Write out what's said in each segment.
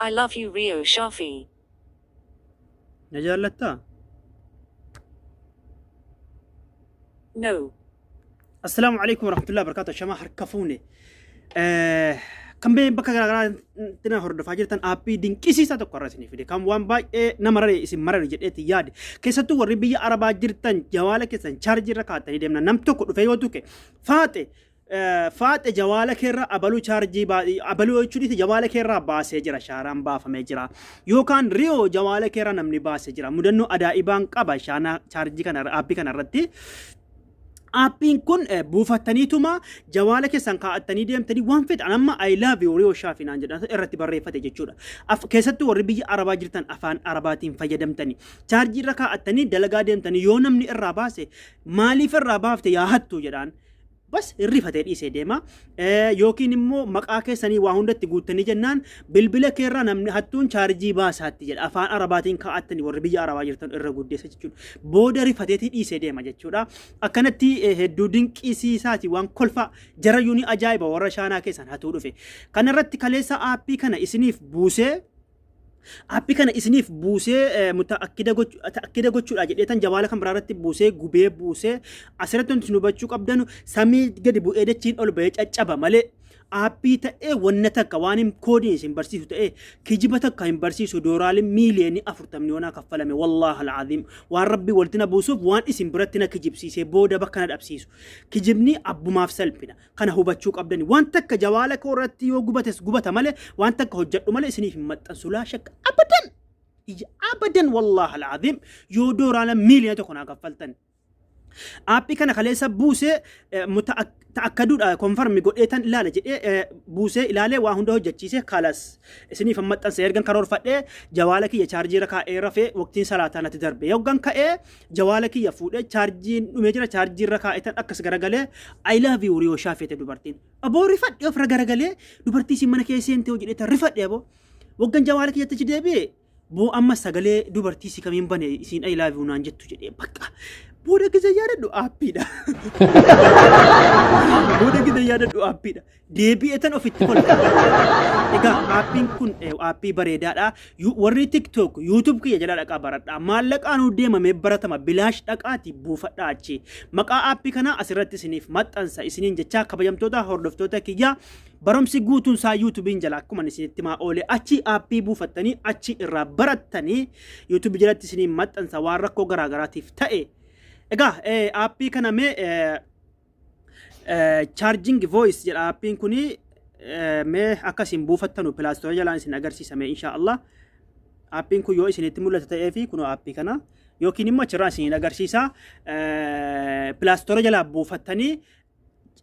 I love you, Rio Shafi. نجالتا No. السلام عليكم ورحمة الله وبركاته شما حركفوني كم بين بكا غرا تنا هرد فاجرتن ابي دين كيسي ساتو قرسني فيدي كم وان باي نمر اسم مرر جدت ياد كيساتو وربي عربا جرتن جوالك سن چارج ركات ديمنا نمتو كو فيوتوك فاتي فات جوالك را ابلو چارجي با ابلو چودي جوالك را باسه جرا شارام با فمجرا يو كان ريو جوالك را نمني باسه جرا مدنو ادا ايبان قبا شانا چارجي كان ابي كان رتي ابين كون بوفتنيتما جوالك سنقاعتني ديمتني وان فيت انا اي لاف يو ريو شافي نانجد ارتي بريفته جچودا كيستو وربي عربا جرتن افان عرباتين فيدمتني چارجي ركعتني دلغا ديمتني يونمني الراباسه مالي في الرابافت يا حتو جدان بس الريفة ديسه ديما يوكين مو مقاكي سني واهوندا تقوتني جنان بالبلا كيرا نمني هتون چارجي باس هاتي جد افان عرباتين كاعتني وربي عربا جرتن الرقود ديسه جچون بودا ريفة ديسه ديما جچودا اكنتي هدودين كيسي ساتي وان كلفا جريوني اجايبا ورشانا كيسان هاتو دفه كان رت كاليسا آبي كان اسنيف بوسه ابي كان اسنيف بوسه متاكده gochuudha jedheetan jawaala kan biraarratti buusee gubee buusee asirratti wanti nu bachuu qabdanu samii gadi bu'ee dachiin ol ba'ee caccaba malee ابي ta'ee wanna takka waan hin koodiin isin barsiisu ta'ee kijiba takka hin barsiisu dooraalin miiliyoonii 40 yoona kaffalame wallahi alazim waan rabbi waltina buusuuf waan isin biratti na kijibsiisee booda bakka na dhabsiisu kijibni abbumaaf salphina kana hubachuu qabdani waan takka jawaala koorratti yoo gubates gubata malee waan takka hojjedhu malee isiniif hin maxxansu laa shakka abadan abadan wallahi alazim yoo dooraalin miiliyoonii tokko na kaffaltan ابي كان خليسا بوسه تاكدوا كونفيرم غديتان لا لا جدي بوسه لاله واهندو جچيسه خلاص اسني فمطن سيرغن كرور فدي جوالك يا چارجي ركا ايرفه وقتين صلاتان تدرب يوغن كاي جوالك يا فوده چارجي ميجرا چارجي ركا ايتن اكس غرغله اي لاف يو ريو شافيت دوبرتين ابو رفد يفر غرغله دوبرتي سيمن كيسنتو جدي رفد يبو وغن جوالك يتجدبي بو اما سغله دوبرتي سي كمين بني سين اي لاف يو نانجتو جدي بقى بودا كذا يا رد أبيدا بودا كذا يا رد أبيدا دبي أتن أوفيت كل إيكا أبين كون أبي بريدا لا وري تيك توك يوتيوب كي جلال أكبرت مالك أنو ديما مبرت ما بلاش أكاتي بوفت أشي مكا أبي كنا أسرت سنيف مات أنسى سنين جتشا كبيم تودا هردف تودا كيا برمسي قوتون سا يوتيوبين جلا كمان سنتي ما أولي أشي أبي بوفتني أشي إرابرتني يوتيوب جلات سنين مات أنسى واركو غراغراتي فتأي اگه اپی kana me charging voice jedha appiin kuni me akkasin buufattanu play store jalaan isin agarsiisame insha Allah appiin kun yoo isinitti mul'ata ta'ee fi kuno appii kana yookiin immoo achirraa isin agarsiisa play store jalaa buufattanii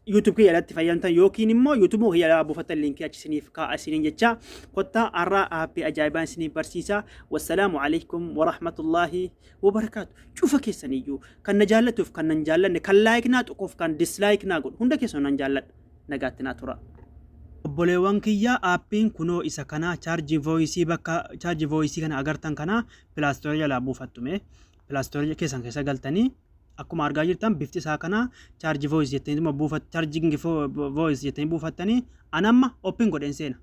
YouTube كي يلات فيانتا يوكين مو يوتيوب هي لا بوفت اللينك سنيف كا سنين جتشا كوتا ارا ابي اجايبان سنين برسيسا والسلام عليكم ورحمه الله وبركاته شوف كيف سنيجو كان نجالتوف كان نجالن كان لايك ناتوف كان ديسلايك ناغون هندا كيسو نجالت نغاتنا ترى بوليوان كيا ابين كونو اسا كانا چارج فويسي بكا چارج فويسي كان اگرتن كانا بلاستوريا لا بوفتومه بلاستوريا كيسان كيسا غلطني akkuma argaa jirtan bifti isaa kana charge voice jettanii dhuma buufat charging voice jettanii buufattanii anamma open godheen seena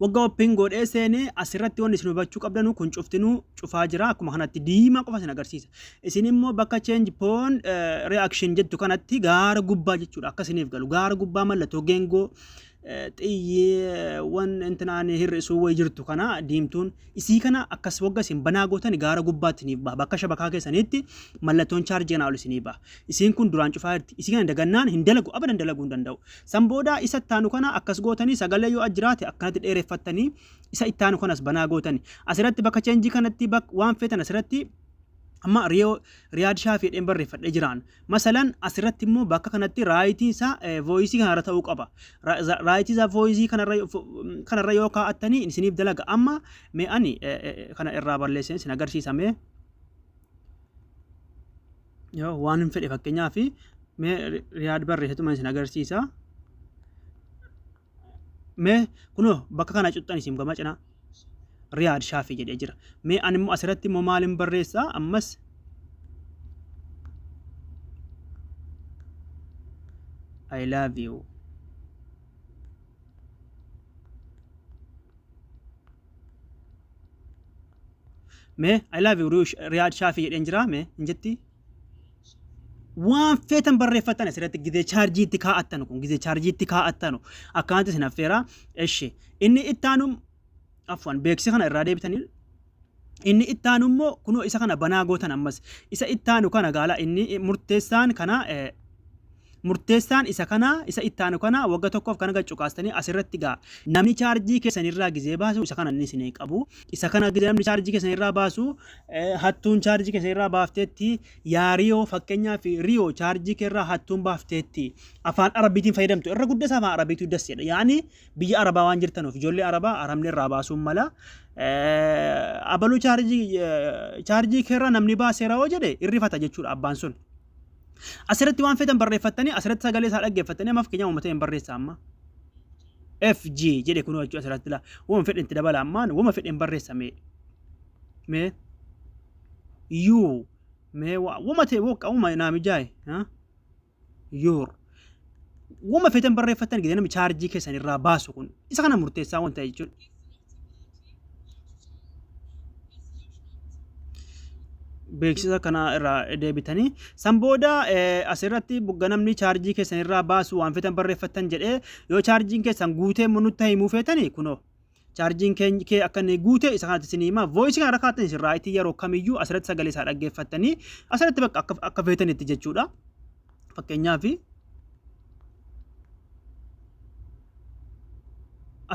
wagga open godhee seene asirratti wanni isin hubachuu qabdanu kun cuftinuu cufaa jira akkuma kanatti diimaa qofa isin agarsiisa isin immoo bakka change pon reaction jettu kanatti gaara gubbaa jechuudha akkasiniif galu gaara gubbaa mallattoo geengoo xiyye wan intanaani hir'isuu way jirtu kana diimtuun isii kana akkas wagga isin banaa gootan gaara gubbaatti ni bakka shabakaa keessanitti mallattoon charge na olisini ba isiin kun duraan cufaa jirti isii kana dagannaan hin dalagu abadan dalaguu hin danda'u sambooda isa taanu kana akkas gootanii sagalee yoo ajjiraate akkanatti dheereffattanii isa ittaanu kanas banaa gootanii asirratti bakka change kanatti waan feetan asirratti amma riyaad shaafii dhen barreeffadhe jiraan masalan asirratti immoo bakka kanatti raayitii isaa voice kanarra ta'uu qaba raayitii isaa voice kanarra yoo kaa'attanii isiniif dalaga amma mee ani kana irraa balleesseen isin agarsiisame yoo waan hin fedhe fakkeenyaaf mee riyaad barreessatu isin agarsiisa mee kunoo bakka kana cuxxan isin gama cinaa رياض شافي جدي أجرا مي أنا مؤثرتي ممالم بريسا أمس I love you me I love you Riyaad Shaafii jedheen jira me injetti waan feetan barreeffatan asirratti gizee chaarjiitti kaa'attanu kun gizee chaarjiitti kaa'attanu akkanatti sin affeera eshi inni ittaanu afwan beeksisa kana irraa deebitanii inni ittaanu immoo kunoo isa kana banaa gootan ammas isa ittaanu kana gaala inni murteessaan isa kana isa ittaanu kana wagga tokkoof kana gacuqaastanii asirratti gaa namni chaarjii keessanirraa gizee baasu isa kana inni isin qabu isa kana gizee namni chaarjii keessanirraa baasu hattuun chaarjii keessanirraa baafteetti yaariyoo fakkeenyaa fi riyoo chaarjii keerraa hattuun baafteetti afaan arabiitiin fayyadamtu irra guddaa afaan arabiitu dasseedha yaani biyya arabaa waan jirtanuuf ijoollee arabaa aramni irraa baasuun mala abaluu chaarjii keerraa namni baaseera hoo jedhe irrifata jechuudha abbaan sun asirratti waan feetan barreeffattanii asirratti sagalee isaa dhaggeeffattanii amaaf keenya uummata hin barreessa amma FG jedhe kunoo jechuu asirratti la wama fedhen itti dabala ammaan wama fedhen barreessa mee you mee wama ta'e waqqa wama naamijaa'e wama feetan barreeffattan gidee namni chaarjii keessan irraa baasu kun isa kana murteessaa waan ta'e jechuudha. beeksisa kana irraa deebitanii san booda asirratti bugga namni chaarjii keessan irraa baasu waan feetan barreeffattan jedhee yoo chaarjiin keessan guutee nutti himuu feetanii kunoo chaarjiin kee akka inni guute isa kanatti isin hima voice kana rakkaatan isirraa itti yeroo kamiyyuu asirratti sagalee isaa dhaggeeffattanii asirratti bakka akka feetanitti jechuudha fakkeenyaaf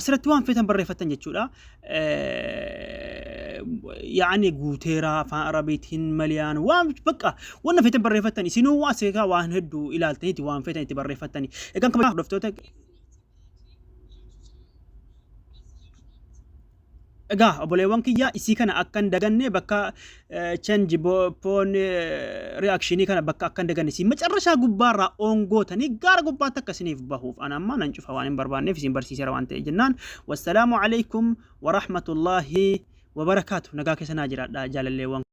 asirratti waan feetan barreeffattan jechuudha يعني قوتيرا فارابيتين مليان وان بقى وانا فيتن بريفتني سينو واسيكا وان هدو الى التنيتي وان فيتن تبريفتني كان كما دفتوتك اغا ابولي وانكيا اسي كان اكن دغني بكا تشنج بون رياكشني كان بكا اكن دغني سي مچرشا غبارا اونغوتني غار غبا تكسني بهوف انا ما ننجف وان برباني في سيمبرسي سيروانت جنان والسلام عليكم ورحمه الله وبركاته نغاكي سناجرا جالله